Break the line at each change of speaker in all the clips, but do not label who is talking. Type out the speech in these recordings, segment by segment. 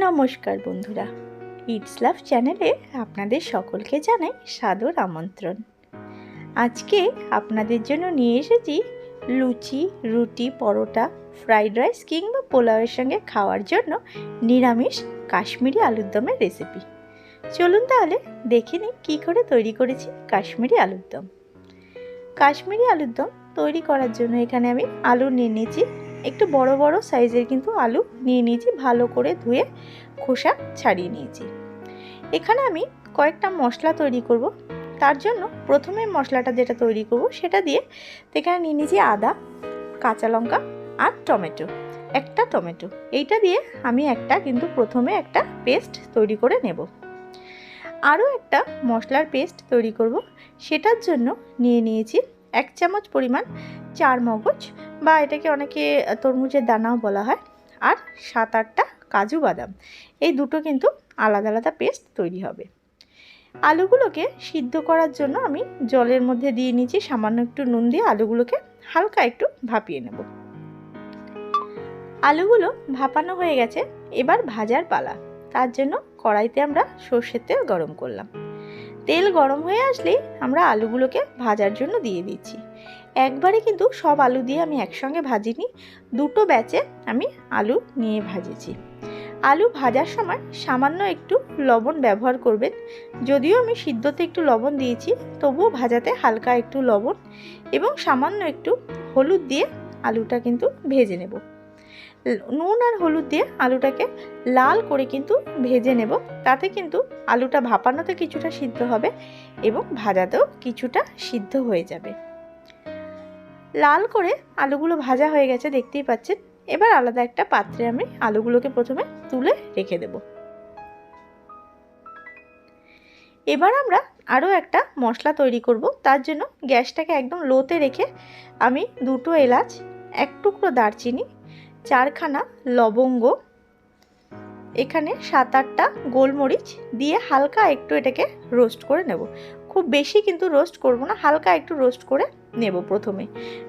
নমস্কার বন্ধুরা, ইটস লাভ চ্যানেলে আপনাদের সকলকে জানাই সাদর আমন্ত্রণ। আজকে আপনাদের জন্য নিয়ে এসেছি লুচি, রুটি, পরোটা, ফ্রাইড রাইস কিংবা পোলাওয়ের সঙ্গে খাওয়ার জন্য নিরামিষ কাশ্মীরি আলুর দমের রেসিপি। চলুন তাহলে দেখে নিই কী করে তৈরি করেছি কাশ্মীরি আলুর দম। কাশ্মীরি আলুর দম তৈরি করার জন্য এখানে আমি আলু নিয়ে নিয়েছি, একটু বড় বড় সাইজের কিন্তু আলু নিয়ে নিয়েছি, ভালো করে ধুয়ে খোসা ছাড়িয়ে নিয়েছি। এখানে আমি কয়েকটা মশলা তৈরি করব। তার জন্য প্রথমে মশলাটা যেটা তৈরি করব সেটা দিয়ে এখানে নিয়ে নিয়েছি আদা, কাঁচা লঙ্কা আর টমেটো, একটা টমেটো। এইটা দিয়ে আমি কিন্তু প্রথমে একটা পেস্ট তৈরি করে নেব। আরও একটা মশলার পেস্ট তৈরি করব, সেটার জন্য নিয়ে নিয়েছি 1 চামচ পরিমাণ চার মগজ, বা এটাকে অনেকে তরমুজের দানাও বলা হয়, আর 7-8টা কাজু বাদাম। এই দুটো কিন্তু আলাদা আলাদা পেস্ট তৈরি হবে। আলুগুলোকে সিদ্ধ করার জন্য আমি জলের মধ্যে দিয়ে নিয়েছি, সামান্য একটু নুন দিয়ে আলুগুলোকে হালকা একটু ভাপিয়ে নেব। আলুগুলো ভাপানো হয়ে গেছে, এবার ভাজার পালা। তার জন্য কড়াইতে আমরা সর্ষের তেল গরম করলাম। তেল গরম হয়ে আসলেই আমরা আলুগুলোকে ভাজার জন্য দিয়ে দিচ্ছি। একবারে কিন্তু সব আলু দিয়ে আমি একসঙ্গে ভাজিনি, দুটো ব্যাচে আমি আলু নিয়ে ভাজেছি। আলু ভাজার সময় সামান্য একটু লবণ ব্যবহার করবেন। যদিও আমি সিদ্ধতে একটু লবণ দিয়েছি, তবুও ভাজাতে হালকা একটু লবণ এবং সামান্য একটু হলুদ দিয়ে আলুটা কিন্তু ভেজে নেব। নুন আর হলুদ দিয়ে আলুটাকে লাল করে কিন্তু ভেজে নেব। তাতে কিন্তু আলুটা ভাপানোতে কিছুটা সিদ্ধ হবে এবং ভাজাতেও কিছুটা সিদ্ধ হয়ে যাবে। লাল করে আলুগুলো ভাজা হয়ে গেছে, দেখতেই পাচ্ছেন। এবার আলাদা একটা পাত্রে আমি আলুগুলোকে প্রথমে তুলে রেখে দেব। এবার আমরা আরও একটা মশলা তৈরি করব। তার জন্য গ্যাসটাকে একদম লোতে রেখে আমি 2টো এলাচ, 1 টুকরো দারচিনি, 4খানা লবঙ্গ, এখানে 7-8টা গোলমরিচ দিয়ে হালকা একটু এটাকে রোস্ট করে নেব। খুব বেশি কিন্তু রোস্ট করব না, হালকা একটু রোস্ট করে নেব।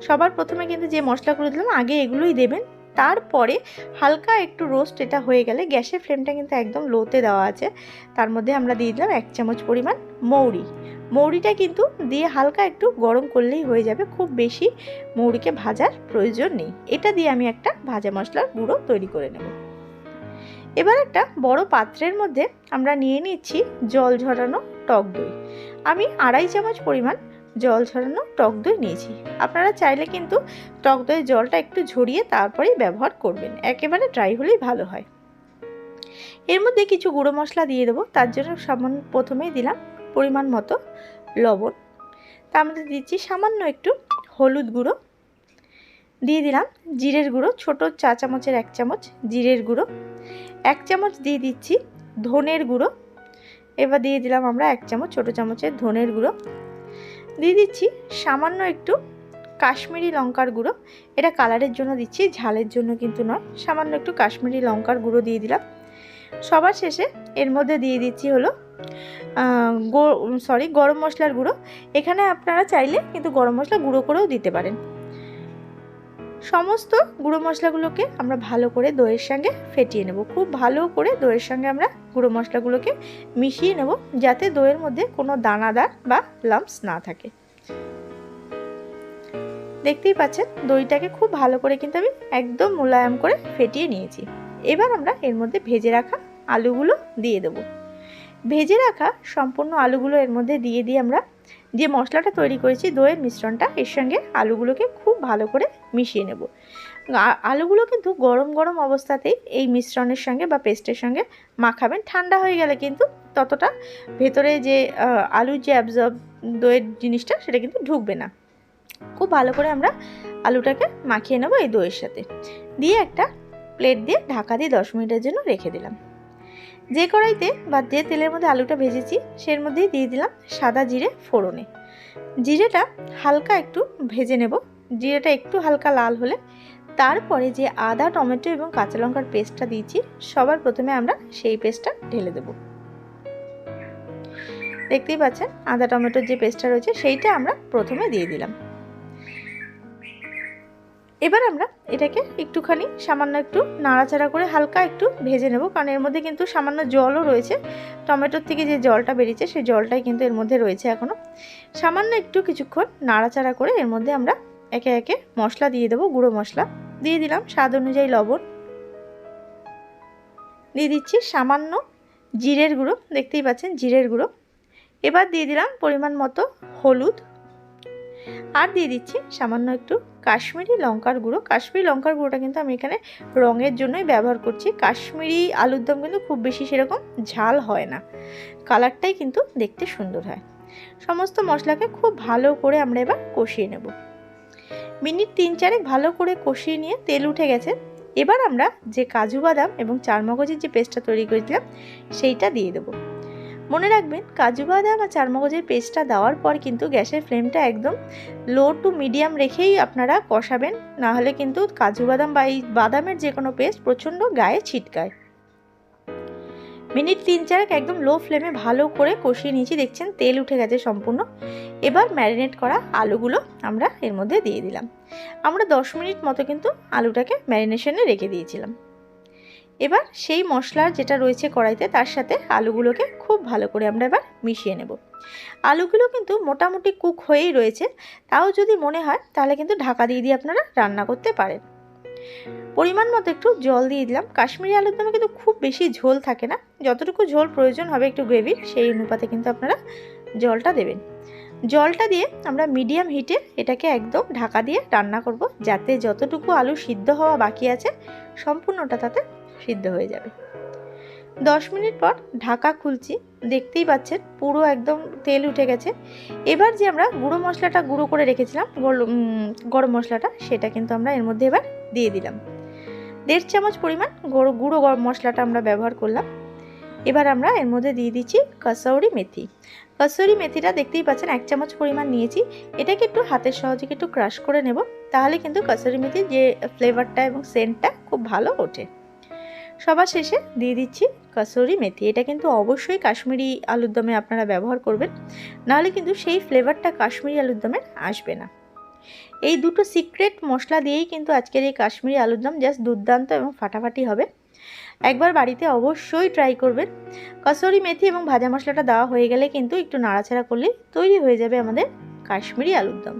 সবার প্রথমে কিন্তু যে মশলাগুলো দিলাম আগে এগুলোই দেবেন। তারপরে হালকা একটু রোস্ট এটা হয়ে গেলে গ্যাসের ফ্লেমটা কিন্তু একদম লোতে দেওয়া আছে। তার মধ্যে আমরা দিয়ে দিলাম 1 চামচ পরিমাণ মৌরিটা কিন্তু দিয়ে হালকা একটু গরম করলেই হয়ে যাবে, খুব বেশি মৌরিকে ভাজার প্রয়োজন নেই। এটা দিয়ে আমি একটা ভাজা মশলার গুঁড়ো তৈরি করে নেব। এবার একটা বড় পাত্রের মধ্যে আমরা নিয়ে নিচ্ছি জল ঝরানো টক দই। আমি 2.5 চামচ পরিমাণ জল ঝরানো টক দই নিয়েছি। আপনারা চাইলে কিন্তু টক দইয়ের জলটা একটু ঝরিয়ে তারপরেই ব্যবহার করবেন, একেবারে ড্রাই হলেই ভালো হয়। এর মধ্যে কিছু গুঁড়ো মশলা দিয়ে দেবো। তার জন্য প্রথমেই দিলাম পরিমাণ মতো লবণ, তার মধ্যে দিচ্ছি সামান্য একটু হলুদ গুঁড়ো, দিয়ে দিলাম জিরের গুঁড়ো, ছোটো চা চামচের 1 চামচ জিরের গুঁড়ো, 1 চামচ দিয়ে দিচ্ছি ধনের গুঁড়ো। এবার দিয়ে দিলাম আমরা 1 চামচ ছোটো চামচের ধনের গুঁড়ো, দিয়ে দিচ্ছি সামান্য একটু কাশ্মীরি লঙ্কার গুঁড়ো। এটা কালারের জন্য দিচ্ছি, ঝালের জন্য কিন্তু নয়। সামান্য একটু কাশ্মীরি লঙ্কার গুঁড়ো দিয়ে দিলাম। সবার শেষে এর মধ্যে দিয়ে দিচ্ছি হলো গরম মশলার গুঁড়ো। এখানে আপনারা চাইলে কিন্তু গরম মশলা গুঁড়ো করেও দিতে পারেন। সমস্ত গুঁড়ো মশলাগুলোকে আমরা ভালো করে দইয়ের সঙ্গে ফেটিয়ে নেব। খুব ভালো করে দইয়ের সঙ্গে আমরা গুঁড়ো মশলাগুলোকে মিশিয়ে নেব, যাতে দইয়ের মধ্যে কোনো দানাদার বা লাম্পস না থাকে। দেখতেই পাচ্ছেন দইটাকে খুব ভালো করে কিন্তু আমি একদম মোলায়েম করে ফেটিয়ে নিয়েছি। এবার আমরা এর মধ্যে ভেজে রাখা আলুগুলো দিয়ে দেব। ভেজে রাখা সম্পূর্ণ আলুগুলো এর মধ্যে দিয়ে আমরা যে মশলাটা তৈরি করেছি দইয়ের মিশ্রণটা, এর সঙ্গে আলুগুলোকে খুব ভালো করে মিশিয়ে নেব। আলুগুলো কিন্তু গরম গরম অবস্থাতেই এই মিশ্রণের সঙ্গে বা পেস্টের সঙ্গে মাখাবেন। ঠান্ডা হয়ে গেলে কিন্তু ততটা ভেতরে যে আলুর যে অ্যাবজর্ব দইয়ের জিনিসটা সেটা কিন্তু ঢুকবে না। খুব ভালো করে আমরা আলুটাকে মাখিয়ে নেব এই দইয়ের সাথে। দিয়ে একটা প্লেট দিয়ে ঢাকা দিয়ে 10 মিনিটের জন্য রেখে দিলাম। যে কড়াইতে বা যে তেলের মধ্যে আলুটা ভেজেছি সের মধ্যেই দিয়ে দিলাম সাদা জিরে ফোড়নে। জিরেটা হালকা একটু ভেজে নেব। জিরেটা একটু হালকা লাল হলে তারপরে যে আদা, টমেটো এবং কাঁচা লঙ্কার পেস্টটা দিয়েছি, সবার প্রথমে আমরা সেই পেস্টটা ঢেলে দেব। দেখতেই পাচ্ছেন আদা টমেটোর যে পেস্টটা রয়েছে সেইটা আমরা প্রথমে দিয়ে দিলাম। এবার আমরা এটাকে একটুখানি সামান্য একটু নাড়াচাড়া করে হালকা একটু ভেজে নেব, কারণ এর মধ্যে কিন্তু সামান্য জলও রয়েছে। টমেটোর থেকে যে জলটা বেরিয়েছে সেই জলটাই কিন্তু এর মধ্যে রয়েছে এখনও। সামান্য একটু কিছুক্ষণ নাড়াচাড়া করে এর মধ্যে আমরা একে একে মশলা দিয়ে দেবো। গুঁড়ো মশলা দিয়ে দিলাম, স্বাদ অনুযায়ী লবণ দিয়ে দিচ্ছি, সামান্য জিরের গুঁড়ো, দেখতেই পাচ্ছেন জিরের গুঁড়ো। এবার দিয়ে দিলাম পরিমাণ মতো হলুদ, আর দিয়ে দিচ্ছি সামান্য একটু কাশ্মীরি লঙ্কার গুঁড়ো। কাশ্মীরি লঙ্কার গুঁড়োটা কিন্তু আমি এখানে রঙের জন্যই ব্যবহার করছি। কাশ্মীরি আলুর দম কিন্তু খুব বেশি সেরকম ঝাল হয় না, কালারটাই কিন্তু দেখতে সুন্দর হয়। সমস্ত মশলাকে খুব ভালো করে আমরা এবার কষিয়ে নেব। মিনিট 3-4 ভালো করে কষিয়ে নিয়ে তেল উঠে গেছে। এবার আমরা যে কাজু বাদাম এবং চারমগজের যে পেস্টটা তৈরি করেছিলাম সেইটা দিয়ে দেবো। মনে রাখবেন, কাজু বাদাম আর চারমগজের পেস্টটা দেওয়ার পর কিন্তু গ্যাসের ফ্লেমটা একদম লো টু মিডিয়াম রেখেই আপনারা কষাবেন, না হলে কিন্তু কাজু বাদাম বা এই বাদামের যে কোনো পেস্ট প্রচণ্ড গায়ে ছিটকায়। মিনিট 3-4 একদম লো ফ্লেমে ভালো করে কষিয়ে নিয়েছি, দেখছেন তেল উঠে গেছে সম্পূর্ণ। এবার ম্যারিনেট করা আলুগুলো আমরা এর মধ্যে দিয়ে দিলাম। আমরা 10 মিনিট মতো কিন্তু আলুটাকে ম্যারিনেশনে রেখে দিয়েছিলাম। এবার সেই মশলার যেটা রয়েছে কড়াইতে তার সাথে আলুগুলোকে খুব ভালো করে আমরা এবার মিশিয়ে নেব। আলুগুলো কিন্তু মোটামুটি কুক হয়েই রয়েছে, তাও যদি মনে হয় তাহলে কিন্তু ঢাকা দিয়ে আপনারা রান্না করতে পারেন। পরিমাণ মতো একটু জল দিয়ে দিলাম। কাশ্মীরি আলুর দমে কিন্তু খুব বেশি ঝোল থাকে না, যতটুকু ঝোল প্রয়োজন হবে একটু গ্রেভি সেই অনুপাতে কিন্তু আপনারা জলটা দেবেন। জলটা দিয়ে আমরা মিডিয়াম হিটে এটাকে একদম ঢাকা দিয়ে রান্না করব, যাতে যতটুকু আলু সিদ্ধ হওয়া বাকি আছে সম্পূর্ণটা তাতে সিদ্ধ হয়ে যাবে। 10 মিনিট পর ঢাকা খুলছি, দেখতেই পাচ্ছেন পুরো একদম তেল উঠে গেছে। এবার যে আমরা গুঁড়ো মশলাটা গুঁড়ো করে রেখেছিলাম গরম মশলাটা, সেটা কিন্তু আমরা এর মধ্যে এবার দিয়ে দিলাম। 1.5 চামচ পরিমাণ গুঁড়ো গরম মশলাটা আমরা ব্যবহার করলাম। এবার আমরা এর মধ্যে দিয়ে দিচ্ছি কসৌরি মেথি। কসৌরি মেথিটা দেখতেই পাচ্ছেন 1 চামচ পরিমাণ নিয়েছি। এটাকে একটু হাতের সাহায্যে একটু ক্রাশ করে নেব, তাহলে কিন্তু কসৌরি মেথির যে ফ্লেভারটা এবং সেন্টটা খুব ভালো ওঠে। সবার শেষে দিয়ে দিচ্ছি কসৌরি মেথি। এটা কিন্তু অবশ্যই কাশ্মীরি আলুর দমে আপনারা ব্যবহার করবেন, নাহলে কিন্তু সেই ফ্লেভারটা কাশ্মীরি আলুর দমের আসবে না। এই দুটো সিক্রেট মশলা দিয়েই কিন্তু আজকের এই কাশ্মীরি আলুর দম জাস্ট দুর্দান্ত এবং ফাটাফাটি হবে। একবার বাড়িতে অবশ্যই ট্রাই করবেন। কসৌরি মেথি এবং ভাজা মশলাটা দেওয়া হয়ে গেলে কিন্তু একটু নাড়াচাড়া করলে তৈরি হয়ে যাবে আমাদের কাশ্মীরি আলুর দম।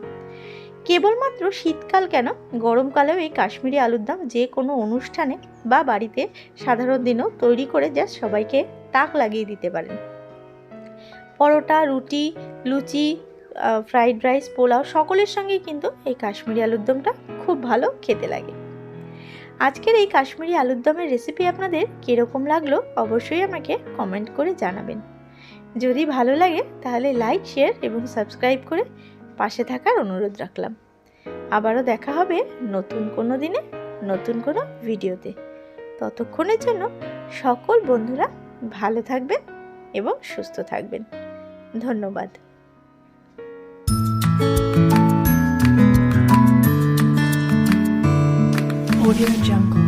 কেবলমাত্র শীতকাল কেন, গরমকালেও এই কাশ্মীরি আলুর দম যে কোনো অনুষ্ঠানে বা বাড়িতে সাধারণ দিনেও তৈরি করে জাস্ট সবাইকে তাক লাগিয়ে দিতে পারেন। পরোটা, রুটি, লুচি, ফ্রাইড রাইস, পোলাও সকলের সঙ্গেই কিন্তু এই কাশ্মীরি আলুর দমটা খুব ভালো খেতে লাগে। আজকের এই কাশ্মীরি আলুর দমের রেসিপি আপনাদের কীরকম লাগলো অবশ্যই আমাকে কমেন্ট করে জানাবেন। যদি ভালো লাগে তাহলে লাইক, শেয়ার এবং সাবস্ক্রাইব করে পাশে থাকার অনুরোধ রাখলাম। আবারও দেখা হবে নতুন কোনো দিনে নতুন কোনো ভিডিওতে। ততক্ষণের জন্য সকল বন্ধুরা ভালো থাকবেন এবং সুস্থ থাকবেন। ধন্যবাদ। Audio Jungle।